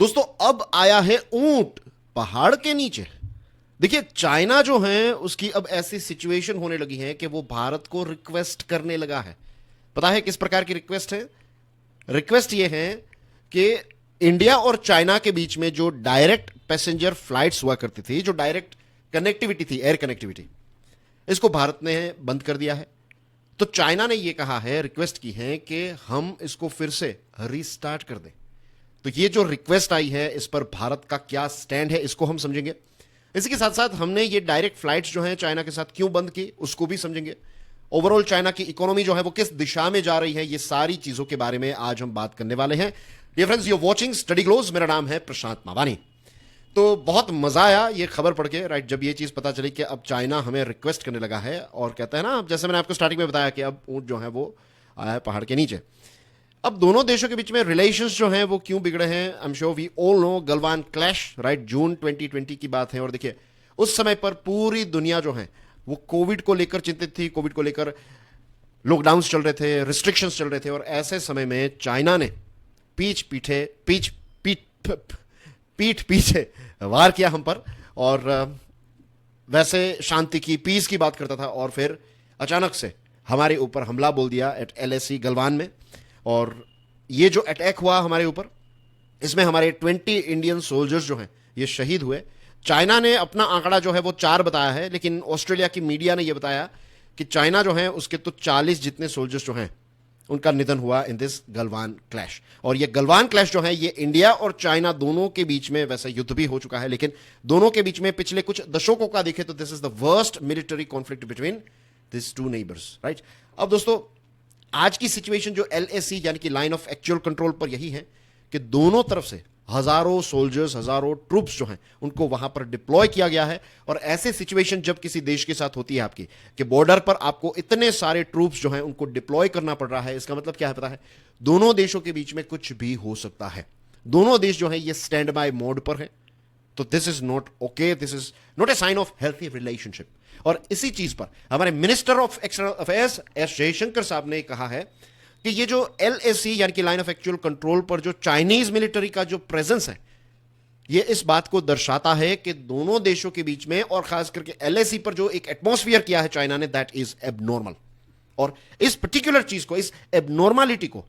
दोस्तों अब आया है ऊंट पहाड़ के नीचे। देखिए चाइना जो है उसकी अब ऐसी सिचुएशन होने लगी है कि वो भारत को रिक्वेस्ट करने लगा है। पता है किस प्रकार की रिक्वेस्ट है? रिक्वेस्ट ये है कि इंडिया और चाइना के बीच में जो डायरेक्ट पैसेंजर फ्लाइट्स हुआ करती थी, जो डायरेक्ट कनेक्टिविटी थी, एयर कनेक्टिविटी, इसको भारत ने बंद कर दिया है। तो चाइना ने यह कहा है, रिक्वेस्ट की है कि हम इसको फिर से रीस्टार्ट कर दें। तो ये जो रिक्वेस्ट आई है इस पर भारत का क्या स्टैंड है इसको हम समझेंगे। इसी के साथ साथ हमने ये डायरेक्ट फ्लाइट्स जो हैं चाइना के साथ क्यों बंद की उसको भी समझेंगे। ओवरऑल चाइना की इकोनॉमी जो है वो किस दिशा में जा रही है, ये सारी चीजों के बारे में आज हम बात करने वाले हैं। Dear friends, you watching Study Glows, मेरा नाम है प्रशांत मावानी। तो बहुत मजा आया ये खबर पढ़ के, राइट, जब ये चीज पता चली कि अब चाइना हमें रिक्वेस्ट करने लगा है और कहता है ना, जैसे मैंने आपको स्टार्टिंग में बताया कि अब ऊंट जो है वो आया है पहाड़ के नीचे। अब दोनों देशों के बीच में रिलेशंस जो हैं वो क्यों बिगड़े हैं? I am sure we all know Galwan clash, right, June 2020 की बात है। और देखिए उस समय पर पूरी दुनिया जो है वो कोविड को लेकर चिंतित थी, कोविड को लेकर लॉकडाउन्स चल रहे थे, रिस्ट्रिक्शंस चल रहे थे, और ऐसे समय में चाइना ने पीठ पीछे पीठ पीठ पीठ पीछे वार किया हम पर, और वैसे शांति की, पीस की बात करता था, और फिर अचानक से हमारे ऊपर हमला बोल दिया एट LAC गलवान में। और ये जो अटैक हुआ हमारे ऊपर, इसमें हमारे 20 इंडियन सोल्जर्स जो हैं ये शहीद हुए। चाइना ने अपना आंकड़ा जो है वो 4 बताया है, लेकिन ऑस्ट्रेलिया की मीडिया ने यह बताया कि चाइना जो है उसके तो 40 जितने सोल्जर्स जो हैं उनका निधन हुआ इन दिस गलवान क्लैश। और ये गलवान क्लैश जो है ये इंडिया और चाइना दोनों के बीच में, वैसे युद्ध भी हो चुका है, लेकिन दोनों के बीच में पिछले कुछ दशकों का देखें तो this is the worst military conflict between this two neighbours, right. अब दोस्तों आज की सिचुएशन जो LAC यानी कि लाइन ऑफ एक्चुअल कंट्रोल पर यही है कि दोनों तरफ से हजारों सोल्जर्स, हजारों ट्रूप्स जो हैं उनको वहां पर डिप्लॉय किया गया है। और ऐसे सिचुएशन जब किसी देश के साथ होती है आपकी, कि बॉर्डर पर आपको इतने सारे ट्रूप्स जो हैं उनको डिप्लॉय करना पड़ रहा है, इसका मतलब क्या है पता है? दोनों देशों के बीच में कुछ भी हो सकता है। दोनों देश जो है ये स्टैंड बाय मोड पर है। तो this is not okay, this is not a sign of healthy relationship. और इसी चीज पर हमारे minister of external affairs S Jaishankar साहब ने कहा है कि ये जो LAC यानी कि लाइन ऑफ एक्चुअल कंट्रोल पर जो चाइनीज मिलिट्री का जो प्रेजेंस है, ये इस बात को दर्शाता है कि दोनों देशों के बीच में, और खास करके LAC पर जो एक एटमॉस्फेयर किया है चाइना ने, दैट इज एबनॉर्मल। और इस पर्टिकुलर चीज को, इस एबनॉर्मलिटी को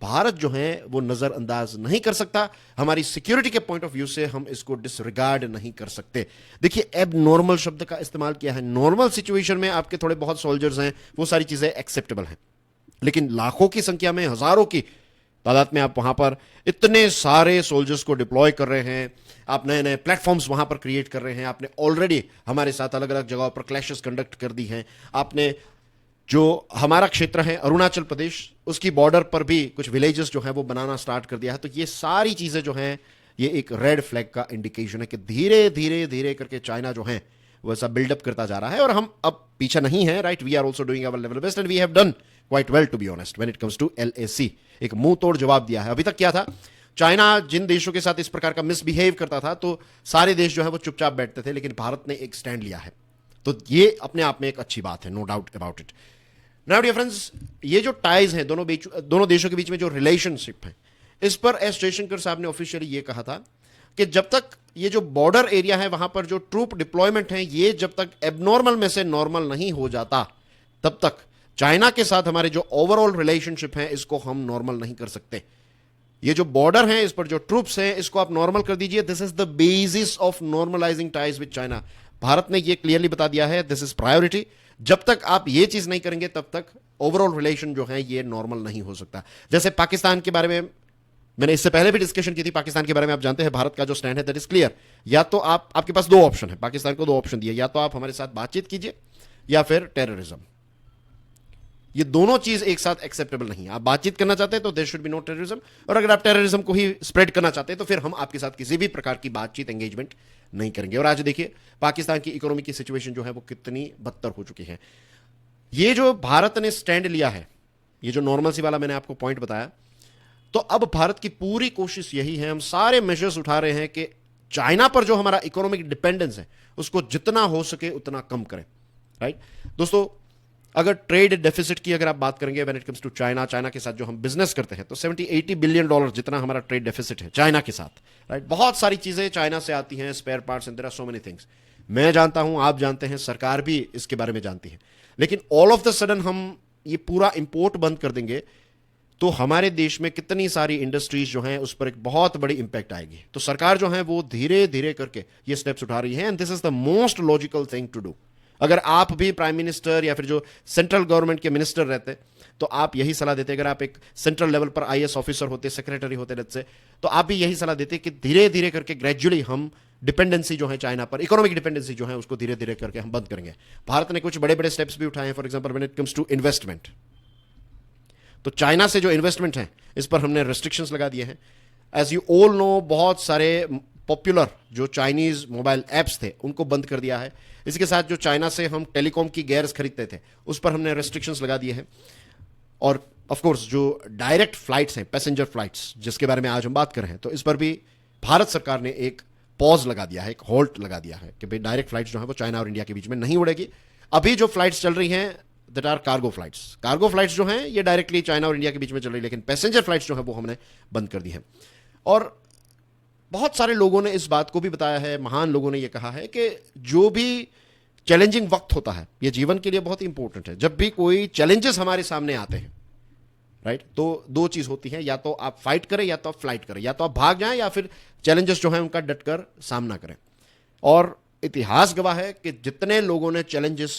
भारत जो है वो नजरअंदाज नहीं कर सकता। हमारी सिक्योरिटी के पॉइंट ऑफ व्यू से हम इसको डिसरिगार्ड नहीं कर सकते। देखिए एब नॉर्मल शब्द का इस्तेमाल किया है। नॉर्मल सिचुएशन में आपके थोड़े बहुत सोल्जर्स हैं, वो सारी चीजें एक्सेप्टेबल हैं, लेकिन लाखों की संख्या में, हजारों की तादाद में आप वहां पर इतने सारे सोल्जर्स को डिप्लॉय कर रहे हैं, आप नए नए प्लेटफॉर्म्स वहां पर क्रिएट कर रहे हैं, आपने ऑलरेडी हमारे साथ अलग अलग जगहों पर क्लैशेस कंडक्ट कर दी हैं, आपने जो हमारा क्षेत्र है अरुणाचल प्रदेश, उसकी बॉर्डर पर भी कुछ विलेजेस जो है वो बनाना स्टार्ट कर दिया है। तो ये सारी चीजें जो हैं ये एक रेड फ्लैग का इंडिकेशन है कि धीरे धीरे धीरे करके चाइना जो है वो ऐसा बिल्डअप करता जा रहा है। और हम अब पीछे नहीं है, right, we are also doing our level best and we have done quite well to be honest when it comes to LAC। एक मुंह तोड़ जवाब दिया है। अभी तक क्या था, चाइना जिन देशों के साथ इस प्रकार का मिसबिहेव करता था तो सारे देश जो है वो चुपचाप बैठते थे, लेकिन भारत ने एक स्टैंड लिया है। तो ये अपने आप में एक अच्छी बात है, no doubt about it. Now dear friends, ये जो टाइज हैं दोनों देशों के बीच में जो रिलेशनशिप है, इस पर S जयशंकर साहब ने ऑफिशियली ये कहा था कि जब तक ये जो बॉर्डर एरिया है वहां पर जो ट्रूप डिप्लॉयमेंट है, ये जब तक एबनॉर्मल में से नॉर्मल नहीं हो जाता, तब तक चाइना के साथ हमारे जो ओवरऑल रिलेशनशिप है इसको हम नॉर्मल नहीं कर सकते। ये जो बॉर्डर है, इस पर जो ट्रूप्स हैं, इसको आप नॉर्मल कर दीजिए। This is the basis of normalising ties with China. Bharat ने ये क्लियरली बता दिया है, दिस इज प्रायोरिटी। जब तक आप ये चीज नहीं करेंगे तब तक ओवरऑल रिलेशन जो है ये नॉर्मल नहीं हो सकता। जैसे पाकिस्तान के बारे में मैंने इससे पहले भी डिस्कशन की थी, पाकिस्तान के बारे में आप जानते हैं भारत का जो स्टैंड है दैट इज क्लियर। या तो आपके पास 2 ऑप्शन है, पाकिस्तान को 2 ऑप्शन दिए, या तो आप हमारे साथ बातचीत कीजिए या फिर टेररिज्म। ये दोनों चीज एक साथ एक्सेप्टेबल नहीं है। आप बातचीत करना चाहते हैं तो there should be no terrorism, और अगर आप टेररिज्म को ही स्प्रेड करना चाहते हैं तो फिर हम आपके साथ किसी भी प्रकार की बातचीत, एंगेजमेंट नहीं करेंगे। और आज देखिए पाकिस्तान की इकोनॉमी की सिचुएशन जो है वो कितनी बदतर हो चुकी है। ये जो भारत ने स्टैंड लिया है, ये जो नॉर्मल सी वाला मैंने आपको पॉइंट बताया, तो अब भारत की पूरी कोशिश यही है, हम सारे मेजर्स उठा रहे हैं कि चाइना पर जो हमारा इकोनॉमिक डिपेंडेंस है उसको जितना हो सके उतना कम करें, राइट। दोस्तों अगर ट्रेड डेफिसिट की अगर आप बात करेंगे when it comes to China, China के साथ जो हम बिजनेस करते हैं, तो 70-80 बिलियन डॉलर जितना हमारा ट्रेड डेफिसिट है चाइना के साथ, राइट। बहुत सारी चीजें चाइना से आती हैं, spare parts and there are so many things. मैं जानता हूं, आप जानते हैं, सरकार भी इसके बारे में जानती है। लेकिन ऑल ऑफ द सडन हम ये पूरा इंपोर्ट बंद कर देंगे तो हमारे देश में कितनी सारी इंडस्ट्रीज जो हैं उस पर एक बहुत बड़ी इंपैक्ट आएगी। तो सरकार जो है वो धीरे धीरे करके ये स्टेप्स उठा रही है, and this is the most logical thing to do. अगर आप भी प्राइम मिनिस्टर या फिर जो सेंट्रल गवर्नमेंट के मिनिस्टर रहते तो आप यही सलाह देते। अगर आप एक सेंट्रल लेवल पर आईएएस ऑफिसर होते, सेक्रेटरी होते से, तो आप भी यही सलाह देते कि धीरे धीरे करके ग्रेजुअली हम डिपेंडेंसी जो है चाइना पर, इकोनॉमिक डिपेंडेंसी जो है उसको धीरे धीरे करके हम बंद करेंगे। भारत ने कुछ बड़े बड़े स्टेप्स भी उठाए हैं। For example when it comes to investment, तो चाइना से जो इन्वेस्टमेंट है इस पर हमने रेस्ट्रिक्शंस लगा दिए हैं। एज यू ऑल नो, बहुत सारे पॉपुलर जो चाइनीज मोबाइल ऐप्स थे उनको बंद कर दिया है। इसके साथ जो चाइना से हम टेलीकॉम की गेयर्स खरीदते थे उस पर हमने रेस्ट्रिक्शंस लगा दिए हैं। और ऑफ कोर्स जो डायरेक्ट फ्लाइट्स हैं, पैसेंजर फ्लाइट्स, जिसके बारे में आज हम बात कर रहे हैं, तो इस पर भी भारत सरकार ने एक पॉज लगा दिया है, एक होल्ट लगा दिया है कि भाई डायरेक्ट फ्लाइट्स जो है वो चाइना और इंडिया के बीच में नहीं उड़ेगी। अभी जो फ्लाइट्स चल रही हैं that are cargo flights. Cargo flights जो हैं ये डायरेक्टली चाइना और इंडिया के बीच में चल रही है, लेकिन पैसेंजर फ्लाइट्स जो है वो हमने बंद कर दी है। और बहुत सारे लोगों ने इस बात को भी बताया है, महान लोगों ने ये कहा है कि जो भी चैलेंजिंग वक्त होता है ये जीवन के लिए बहुत इंपॉर्टेंट है। जब भी कोई चैलेंजेस हमारे सामने आते हैं, राइट, तो दो चीज होती है, या तो आप फाइट करें या तो आप फ्लाइट करें, या तो आप भाग जाएं या फिर चैलेंजेस जो है उनका डटकर सामना करें। और इतिहास गवाह है कि जितने लोगों ने चैलेंजेस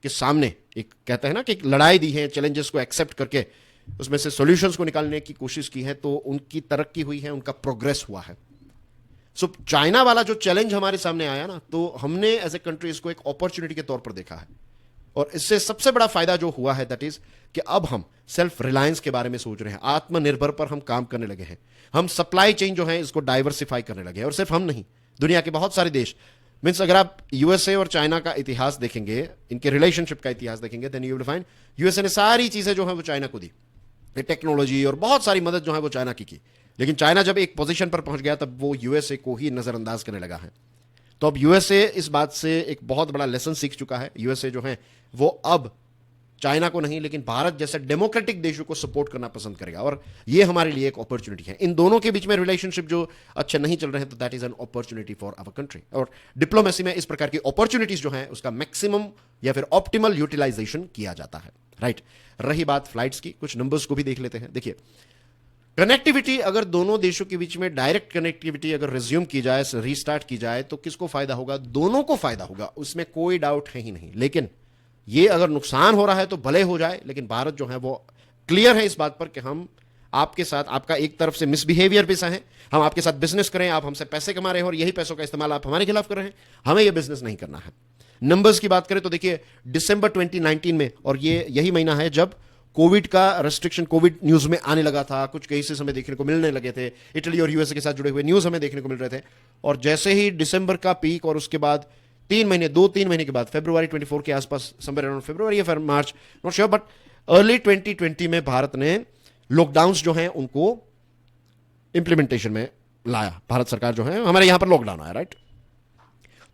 के सामने एक कहते हैं ना कि एक लड़ाई दी है, चैलेंजेस को एक्सेप्ट करके उसमें से सॉल्यूशंस को निकालने की कोशिश की है, तो उनकी तरक्की हुई है, उनका प्रोग्रेस हुआ है। सो चाइना वाला जो चैलेंज हमारे सामने आया ना, तो हमने एज ए कंट्री इसको एक अपॉर्चुनिटी के तौर पर देखा है। और इससे सबसे बड़ा फायदा जो हुआ है दैट इज कि अब हम सेल्फ रिलायंस के बारे में सोच रहे हैं, आत्मनिर्भर पर हम काम करने लगे हैं। हम सप्लाई चेन जो है इसको डाइवर्सिफाई करने लगे हैं। और सिर्फ हम नहीं, दुनिया के बहुत सारे देश, मीन्स अगर आप यूएसए और चाइना का इतिहास देखेंगे, इनके रिलेशनशिप का इतिहास देखेंगे, then you will find USA ने सारी चीजें जो है वो चाइना को दी, टेक्नोलॉजी और बहुत सारी मदद जो है वो चाइना की। लेकिन चाइना जब एक पोजीशन पर पहुंच गया तब वो यूएसए को ही नजरअंदाज करने लगा है। तो अब यूएसए इस बात से एक बहुत बड़ा लेसन सीख चुका है। यूएसए जो है वो अब चाइना को नहीं लेकिन भारत जैसे डेमोक्रेटिक देशों को सपोर्ट करना पसंद करेगा, और ये हमारे लिए एक अपॉर्चुनिटी है। इन दोनों के बीच में रिलेशनशिप जो अच्छे नहीं चल रहे हैं, तो that is an opportunity for our country. और डिप्लोमेसी में इस प्रकार की अपॉर्चुनिटीज जो है उसका मैक्सिमम या फिर ऑप्टिमल यूटिलाइजेशन किया जाता है, राइट। रही बात फ्लाइट्स की, कुछ नंबर्स को भी देख लेते हैं। देखिए, कनेक्टिविटी अगर दोनों देशों के बीच में डायरेक्ट कनेक्टिविटी अगर रिज्यूम की जाए, रीस्टार्ट की जाए, तो किसको फायदा होगा? दोनों को फायदा होगा, उसमें कोई डाउट है ही नहीं। लेकिन ये अगर नुकसान हो रहा है तो भले हो जाए, लेकिन भारत जो है वो क्लियर है इस बात पर कि हम आपके साथ, आपका एक तरफ से मिसबिहेवियर भी है, हम आपके साथ बिजनेस करें, आप हमसे पैसे कमा रहे हो और यही पैसों का इस्तेमाल आप हमारे खिलाफ कर रहे हैं, हमें यह बिजनेस नहीं करना है। नंबर्स की बात करें तो देखिए, दिसंबर 2019 में, और ये यही महीना है जब कोविड का रेस्ट्रिक्शन, कोविड न्यूज में आने लगा था, कुछ केसेस हमें देखने को मिलने लगे थे, इटली और यूएसए के साथ जुड़े हुए न्यूज हमें देखने को मिल रहे थे। और जैसे ही दिसंबर का पीक और उसके बाद 3 महीने के बाद, फरवरी 24 के आसपास, समवेयर अराउंड फरवरी या फिर मार्च, नॉट श्योर, बट अर्ली 2020 में भारत ने लॉकडाउन्स जो हैं उनको इंप्लीमेंटेशन में लाया। भारत सरकार जो है, हमारे यहां पर लॉकडाउन आया, राइट।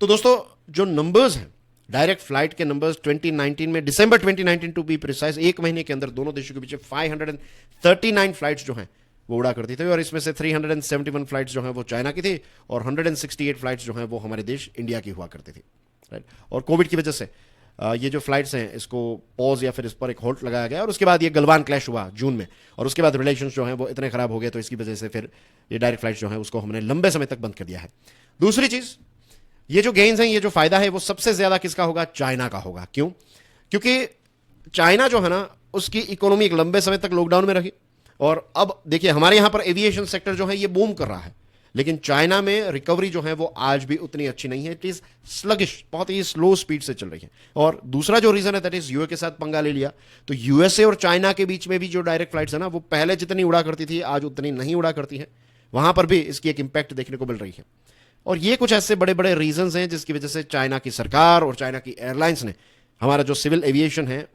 तो दोस्तों, जो नंबर्स हैं डायरेक्ट फ्लाइट के नंबर्स 2019 में, दिसंबर 2019 टू बी प्रिसाइज, एक महीने के अंदर दोनों देशों के बीच 539 फ्लाइट्स जो हैं वो उड़ा करती थी, और इसमें से 371 फ्लाइट्स जो हैं वो चाइना की थी और 168 फ्लाइट्स जो हैं वो हमारे देश इंडिया की हुआ करती थी, राइट। और कोविड की वजह से ये जो फ्लाइट्स हैं इसको पॉज या फिर इस पर एक होल्ड लगाया गया, और उसके बाद ये गलवान क्लैश हुआ जून में, और उसके बाद रिलेशंस जो हैं वो इतने खराब हो गए, तो इसकी वजह से फिर ये डायरेक्ट फ्लाइट्स जो है उसको हमने लंबे समय तक बंद कर दिया है। दूसरी चीज, ये जो गेन्स हैं, ये जो फायदा है, वो सबसे ज्यादा किसका होगा? चाइना का होगा। क्यों? क्योंकि चाइना जो है ना, उसकी इकोनॉमी एक लंबे समय तक लॉकडाउन में रही, और अब देखिए हमारे यहां पर एविएशन सेक्टर जो है ये बूम कर रहा है, लेकिन चाइना में रिकवरी जो है वो आज भी उतनी अच्छी नहीं है। इट इज स्लगिश, बहुत ही स्लो स्पीड से चल रही है। और दूसरा जो रीजन है दैट इज यूए के साथ पंगा ले लिया, तो यूएसए और चाइना के बीच में भी जो डायरेक्ट फ्लाइट्स है ना, वो पहले जितनी उड़ा करती थी आज उतनी नहीं उड़ा करती है। वहां पर भी इसकी एक इंपैक्ट देखने को मिल रही है। और ये कुछ ऐसे बड़े बड़े रीजंस हैं जिसकी वजह से चाइना की सरकार और चाइना की एयरलाइंस ने हमारा जो सिविल एविएशन है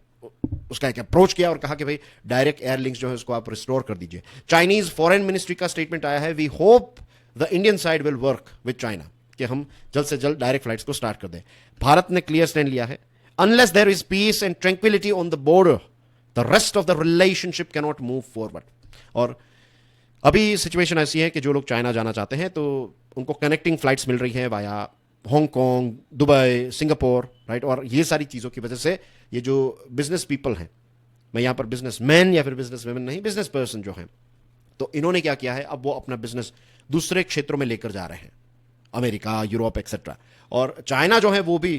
उसका एक अप्रोच किया और कहा कि भाई डायरेक्ट एयर लिंक्स जो है उसको आप रिस्टोर कर दीजिए। चाइनीज फॉरेन मिनिस्ट्री का स्टेटमेंट आया है, we hope the Indian side will work with China, कि हम जल्द से जल्द डायरेक्ट फ्लाइट्स को स्टार्ट कर दें। भारत ने क्लियर स्टैंड लिया है, Unless there is peace and tranquility on the border, the rest of the relationship cannot move forward. और अभी सिचुएशन ऐसी है कि जो लोग चाइना जाना चाहते हैं तो उनको कनेक्टिंग फ्लाइट्स मिल रही हैं via Hong Kong, Dubai, Singapore, right. और ये सारी चीज़ों की वजह से ये जो बिजनेस पीपल हैं, मैं यहाँ पर बिजनेस मैन या फिर बिजनेस वुमेन नहीं, बिजनेस पर्सन जो हैं, तो इन्होंने क्या किया है, अब वो अपना बिजनेस दूसरे क्षेत्रों में लेकर जा रहे हैं, अमेरिका, यूरोप एक्सेट्रा। और चाइना जो है वो भी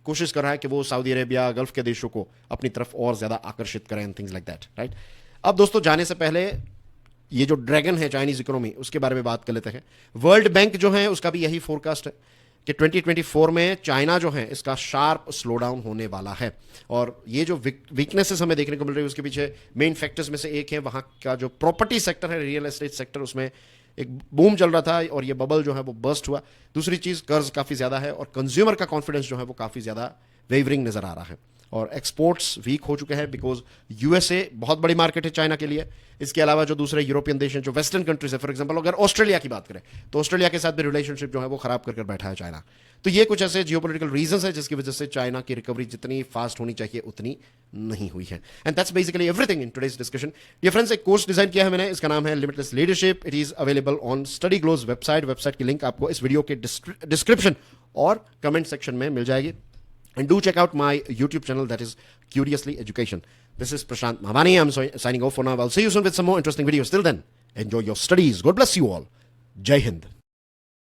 कोशिश कर रहा है कि वो सऊदी अरेबिया, गल्फ के देशों को अपनी तरफ और ज्यादा आकर्षित करें and things like that, right. अब दोस्तों जाने से पहले ये जो ड्रैगन है चाइनीज इकोनॉमी, उसके बारे में बात कर लेते हैं। वर्ल्ड बैंक जो है उसका भी यही फोरकास्ट है कि 2024 में चाइना जो है इसका शार्प स्लो डाउन होने वाला है। और ये जो वीकनेसेस हमें देखने को मिल रही है उसके पीछे मेन फैक्टर्स में से एक है वहां का जो प्रॉपर्टी सेक्टर है, रियल एस्टेट सेक्टर, उसमें एक बूम चल रहा था और ये बबल जो है वो बर्स्ट हुआ। दूसरी चीज कर्ज काफी ज्यादा है और कंज्यूमर का कॉन्फिडेंस जो है वो काफी ज्यादा वेवरिंग नजर आ रहा है। और एक्सपोर्ट्स वीक हो चुके हैं बिकॉज यूएसए बहुत बड़ी मार्केट है चाइना के लिए। इसके अलावा जो दूसरे यूरोपियन देश हैं, जो वेस्टर्न कंट्रीज है, फॉर एग्जांपल अगर ऑस्ट्रेलिया की बात करें तो ऑस्ट्रेलिया के साथ भी रिलेशनशिप जो है वो खराब कर बैठा है चाइना। तो ये कुछ ऐसे जियोपॉलिटिकल रीजंस है जिसकी वजह से चाइना की रिकवरी जितनी फास्ट होनी चाहिए उतनी नहीं हुई है। And that's basically everything in today's discussion. Dear friends, एक कोर्स डिजाइन किया है मैंने, इसका नाम है limitless leadership. It is available on Study Glows website की लिंक आपको इस वीडियो के डिस्क्रिप्शन और कमेंट सेक्शन में मिल जाएगी। And do check out my YouTube channel, that is Curiously Education. This is Prashant Mahavani. I'm signing off for now. I'll see you soon with some more interesting videos. Till then, enjoy your studies. God bless you all. Jai Hind.